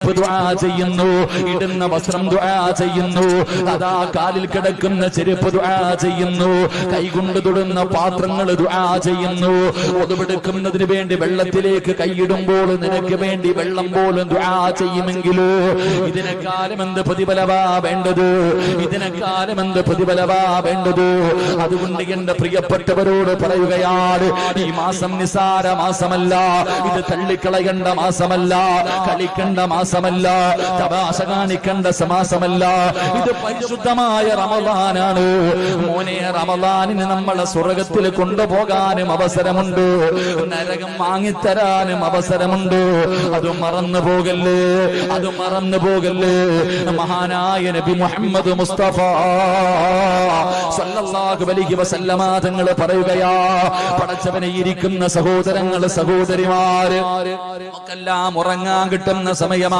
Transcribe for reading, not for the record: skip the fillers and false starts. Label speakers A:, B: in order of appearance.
A: ദുആ ചെയ്യുന്നു, ഇടുന്ന വസ്ത്രം ദുആ ചെയ്യുന്നു, അതാ കാലിൽ കിടക്കുന്ന ചെരുപ്പ് ദുആ ചെയ്യുന്നു, കൈകൊണ്ട് തൊടുന്ന പാത്രങ്ങൾ ദുആ ചെയ്യുന്നു. ഒതുവെടുക്കുന്നതിന് വേണ്ടി വെള്ളത്തിലേക്ക് കൈയിടുമ്പോൾ നിനക്ക് വേണ്ടി വെള്ളം പോലും ദുആ ചെയ്യുമെങ്കിലോ ഇതിനെക്കാലം എന്ത് പ്രതിഫലവാ വേണ്ടത്? ഇതിനെക്കാലം എന്ത് പ്രതിഫലവാ വേണ്ടത്? അതുകൊണ്ട് എന്റെ പ്രിയപ്പെട്ടവരോട് പറയുകയാണ്, ഈ മാസം നിസാര മാസമല്ല, ഇത് തള്ളിക്കളയേണ്ട മാസമല്ല, കളിക്കേണ്ട മാസമല്ല, തമാശ കാണിക്കേണ്ട മാസമല്ല, ഇത് പരിശുദ്ധമായ റമളാനാണ്. മോനെ, റമളാനിന് നമ്മളെ സ്വർഗത്തിൽ കൊണ്ടുപോകാനും അവസരമുണ്ട്, നരകം വാങ്ങിത്തരാനും അവസരമുണ്ട്. അത് മറന്നു പോകല്ലേ, അത് മറന്നു പോകല്ലേ. മഹാനായ നബി മുഹമ്മദ് മുസ്തഫ സല്ലല്ലാഹു അലൈഹി വസല്ലമ തങ്ങൾ പറയുകയാ, പടച്ചവനെ ഇരിക്കുന്ന സഹോദരങ്ങൾ സഹോദരിമാര് നമുക്കെല്ലാം ഉറങ്ങാൻ കിട്ടുന്ന സമയമാണ്.